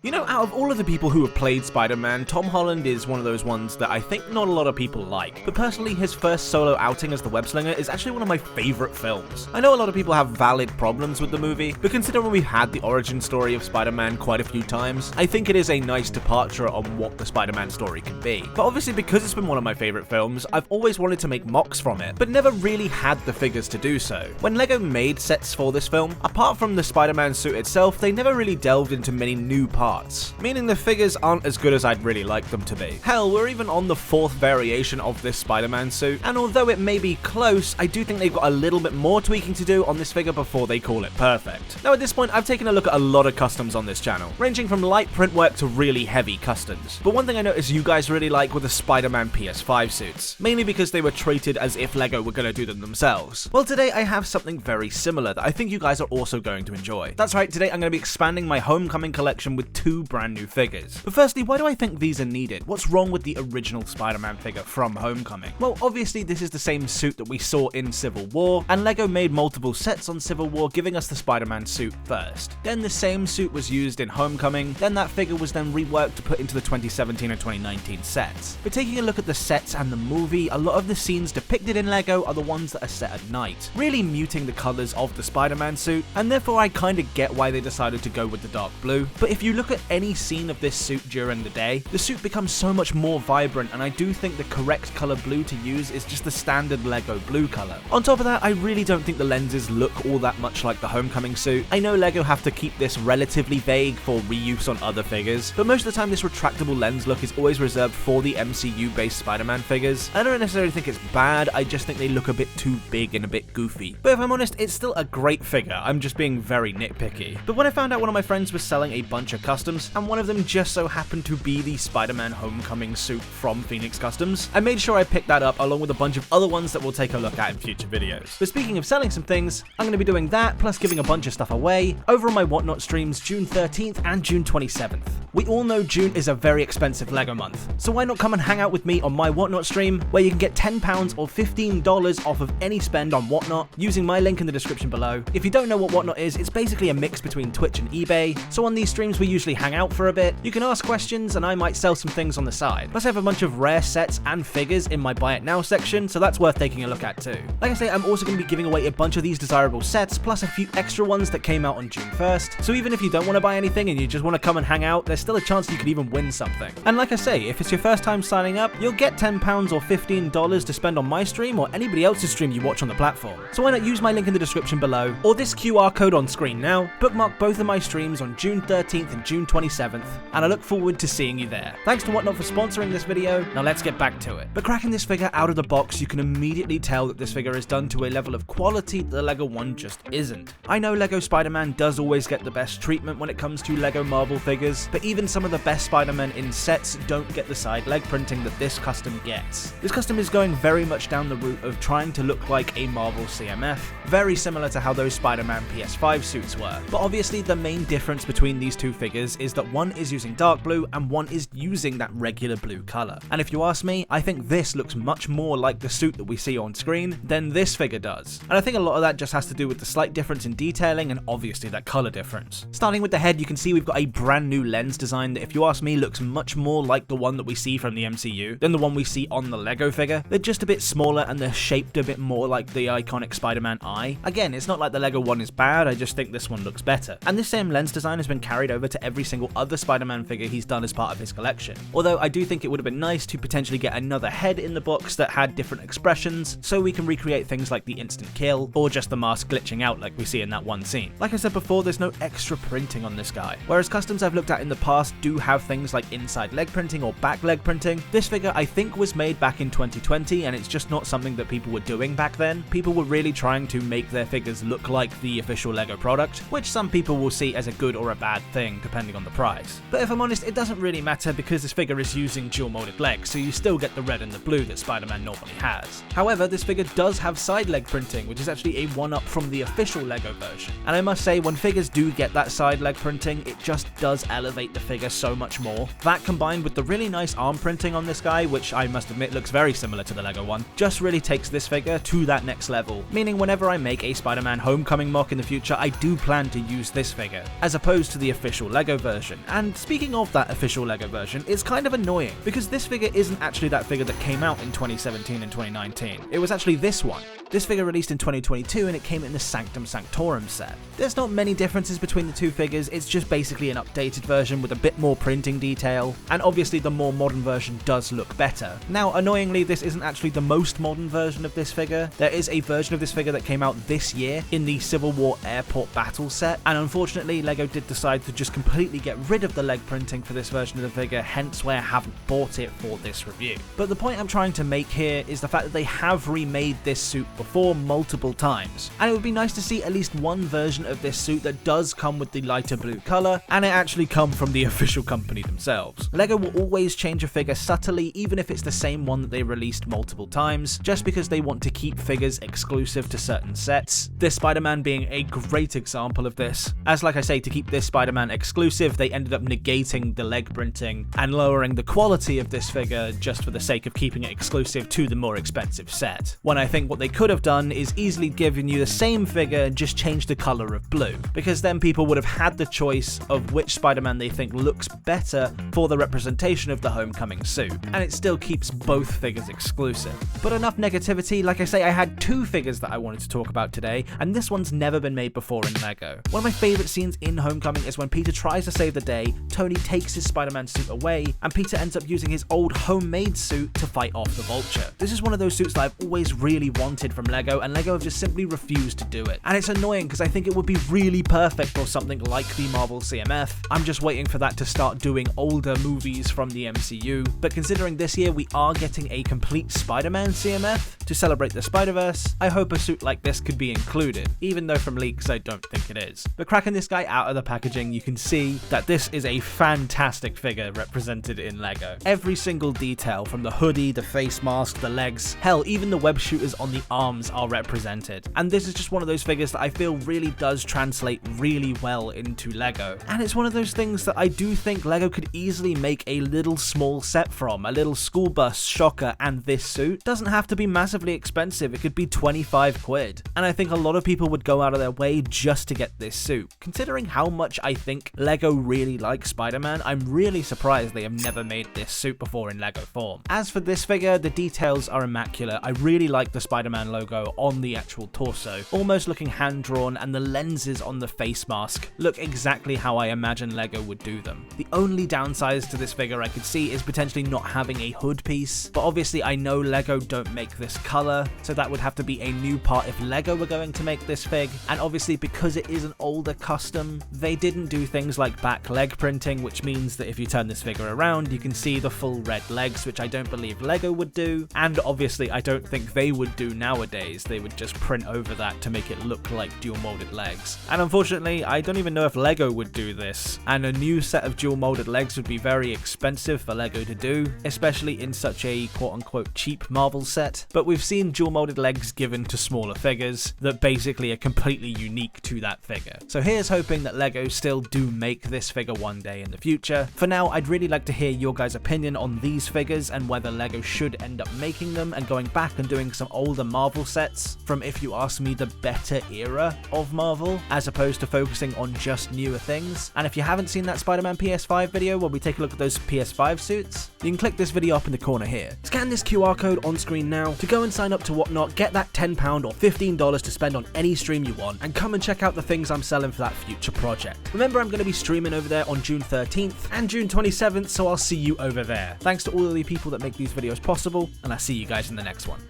You know, out of all of the people who have played Spider-Man, Tom Holland is one of those ones that I think not a lot of people like. But personally, his first solo outing as the web-slinger is actually one of my favorite films. I know a lot of people have valid problems with the movie, but considering we've had the origin story of Spider-Man quite a few times, I think it is a nice departure on what the Spider-Man story can be. But obviously, because it's been one of my favorite films, I've always wanted to make mocks from it, but never really had the figures to do so. When LEGO made sets for this film, apart from the Spider-Man suit itself, they never really delved into many new parts, meaning the figures aren't as good as I'd really like them to be. Hell, we're even on the 4th variation of this Spider-Man suit, and although it may be close, I do think they've got a little bit more tweaking to do on this figure before they call it perfect. Now at this point, I've taken a look at a lot of customs on this channel, ranging from light print work to really heavy customs. But one thing I noticed you guys really like were the Spider-Man PS5 suits, mainly because they were treated as if LEGO were going to do them themselves. Well, today I have something very similar that I think you guys are also going to enjoy. That's right, today I'm going to be expanding my Homecoming collection with 2 brand new figures. But firstly, why do I think these are needed? What's wrong with the original Spider-Man figure from Homecoming? Well, obviously this is the same suit that we saw in Civil War, and LEGO made multiple sets on Civil War, giving us the Spider-Man suit first. Then the same suit was used in Homecoming, then that figure was then reworked to put into the 2017 and 2019 sets. But taking a look at the sets and the movie, a lot of the scenes depicted in LEGO are the ones that are set at night, really muting the colours of the Spider-Man suit, and therefore I kinda get why they decided to go with the dark blue. But if you look at any scene of this suit during the day, the suit becomes so much more vibrant, and I do think the correct colour blue to use is just the standard LEGO blue colour. On top of that, I really don't think the lenses look all that much like the Homecoming suit. I know LEGO have to keep this relatively vague for reuse on other figures, but most of the time this retractable lens look is always reserved for the MCU-based Spider-Man figures. I don't necessarily think it's bad, I just think they look a bit too big and a bit goofy. But if I'm honest, it's still a great figure, I'm just being very nitpicky. But when I found out one of my friends was selling a bunch of customs, and one of them just so happened to be the Spider-Man Homecoming suit from Phoenix Customs, I made sure I picked that up along with a bunch of other ones that we'll take a look at in future videos. But speaking of selling some things, I'm going to be doing that, plus giving a bunch of stuff away, over on my Whatnot streams June 13th and June 27th. We all know June is a very expensive LEGO month, so why not come and hang out with me on my Whatnot stream, where you can get £10 or $15 off of any spend on Whatnot, using my link in the description below. If you don't know what Whatnot is, it's basically a mix between Twitch and eBay, so on these streams we usually hang out for a bit, you can ask questions and I might sell some things on the side. Plus I have a bunch of rare sets and figures in my Buy It Now section, so that's worth taking a look at too. Like I say, I'm also going to be giving away a bunch of these desirable sets, plus a few extra ones that came out on June 1st, so even if you don't want to buy anything and you just want to come and hang out, there's still a chance you could even win something. And like I say, if it's your first time signing up, you'll get £10 or $15 to spend on my stream or anybody else's stream you watch on the platform. So why not use my link in the description below, or this QR code on screen now, bookmark both of my streams on June 13th and June 27th, and I look forward to seeing you there. Thanks to Whatnot for sponsoring this video, now let's get back to it. But cracking this figure out of the box, you can immediately tell that this figure is done to a level of quality that the LEGO one just isn't. I know LEGO Spider-Man does always get the best treatment when it comes to LEGO Marvel figures, but even some of the best Spider-Man in sets don't get the side leg printing that this custom gets. This custom is going very much down the route of trying to look like a Marvel CMF, very similar to how those Spider-Man PS5 suits were. But obviously the main difference between these two figures is that one is using dark blue and one is using that regular blue color. And if you ask me, I think this looks much more like the suit that we see on screen than this figure does. And I think a lot of that just has to do with the slight difference in detailing and obviously that color difference. Starting with the head, you can see we've got a brand new lens design that, if you ask me, looks much more like the one that we see from the MCU than the one we see on the LEGO figure. They're just a bit smaller and they're shaped a bit more like the iconic Spider-Man eye. Again, it's not like the LEGO one is bad, I just think this one looks better. And this same lens design has been carried over to every single other Spider-Man figure he's done as part of his collection. Although I do think it would have been nice to potentially get another head in the box that had different expressions, so we can recreate things like the instant kill, or just the mask glitching out like we see in that one scene. Like I said before, there's no extra printing on this guy. Whereas customs I've looked at in the past do have things like inside leg printing or back leg printing, this figure I think was made back in 2020, and it's just not something that people were doing back then. People were really trying to make their figures look like the official LEGO product, which some people will see as a good or a bad thing depending on the price. But if I'm honest, it doesn't really matter because this figure is using dual molded legs, so you still get the red and the blue that Spider-Man normally has. However, this figure does have side leg printing, which is actually a one-up from the official LEGO version. And I must say, when figures do get that side leg printing, it just does elevate the figure so much more. That combined with the really nice arm printing on this guy, which I must admit looks very similar to the LEGO one, just really takes this figure to that next level, meaning whenever I make a Spider-Man Homecoming mock in the future, I do plan to use this figure, as opposed to the official LEGO LEGO version, and speaking of that official LEGO version, it's kind of annoying, because this figure isn't actually that figure that came out in 2017 and 2019. It was actually this one. This figure released in 2022 and it came in the Sanctum Sanctorum set. There's not many differences between the two figures, it's just basically an updated version with a bit more printing detail, and obviously the more modern version does look better. Now, annoyingly, this isn't actually the most modern version of this figure. There is a version of this figure that came out this year in the Civil War Airport Battle set, and unfortunately LEGO did decide to just completely get rid of the leg printing for this version of the figure, hence why I haven't bought it for this review. But the point I'm trying to make here is the fact that they have remade this suit before multiple times, and it would be nice to see at least one version of this suit that does come with the lighter blue colour, and it actually come from the official company themselves. LEGO will always change a figure subtly, even if it's the same one that they released multiple times, just because they want to keep figures exclusive to certain sets. This Spider-Man being a great example of this, as like I say, to keep this Spider-Man exclusive, they ended up negating the leg printing and lowering the quality of this figure just for the sake of keeping it exclusive to the more expensive set. When I think what they could have done is easily given you the same figure and just change the colour of blue, because then people would have had the choice of which Spider-Man they think looks better for the representation of the Homecoming suit, and it still keeps both figures exclusive. But enough negativity. Like I say, I had two figures that I wanted to talk about today, and this one's never been made before in LEGO. One of my favourite scenes in Homecoming is when Peter tries to save the day, Tony takes his Spider-Man suit away, and Peter ends up using his old homemade suit to fight off the Vulture. This is one of those suits that I've always really wanted from LEGO, and LEGO have just simply refused to do it. And it's annoying because I think it would be really perfect for something like the Marvel CMF. I'm just waiting for that to start doing older movies from the MCU, but considering this year we are getting a complete Spider-Man CMF to celebrate the Spider-Verse, I hope a suit like this could be included, even though from leaks I don't think it is. But cracking this guy out of the packaging, you can see that this is a fantastic figure represented in LEGO. Every single detail, from the hoodie, the face mask, the legs, hell, even the web shooters on the arms are represented. And this is just one of those figures that I feel really does translate really well into LEGO. And it's one of those things that I do think LEGO could easily make a little small set from, a little school bus, Shocker, and this suit. Doesn't have to be massively expensive, it could be 25 quid. And I think a lot of people would go out of their way just to get this suit. Considering how much I think LEGO really likes Spider-Man, I'm really surprised they have never made this suit before in LEGO form. As for this figure, the details are immaculate. I really like the Spider-Man logo on the actual torso, almost looking hand-drawn, and the lenses on the face mask look exactly how I imagine LEGO would do them. The only downsides to this figure I could see is potentially not having a hood piece, but obviously I know LEGO don't make this color, so that would have to be a new part if LEGO were going to make this fig, and obviously because it is an older custom, they didn't do things like back leg printing, which means that if you turn this figure around, you can see the full red legs, which I don't believe LEGO would do, and obviously I don't think they would do nowadays. They would just print over that to make it look like dual molded legs. And unfortunately, I don't even know if LEGO would do this, and a new set of dual molded legs would be very expensive for LEGO to do, especially in such a quote-unquote cheap Marvel set. But we've seen dual molded legs given to smaller figures that basically are completely unique to that figure. So here's hoping that LEGO still do make this figure one day in the future. For now, I'd really like to hear your guys' opinion on these figures and whether LEGO should end up making them and going back and doing some older Marvel sets from, if you ask me, the better era of Marvel, as opposed to focusing on just newer things. And if you haven't seen that Spider-Man PS5 video where we take a look at those PS5 suits, you can click this video up in the corner here. Scan this QR code on screen now to go and sign up to Whatnot, get that £10 or $15 to spend on any stream you want, and come and check out the things I'm selling for that future project. Remember, I'm going to be streaming over there on June 13th and June 27th, so I'll see you over there. Thanks to all of the people that make these videos possible, and I'll see you guys in the next one.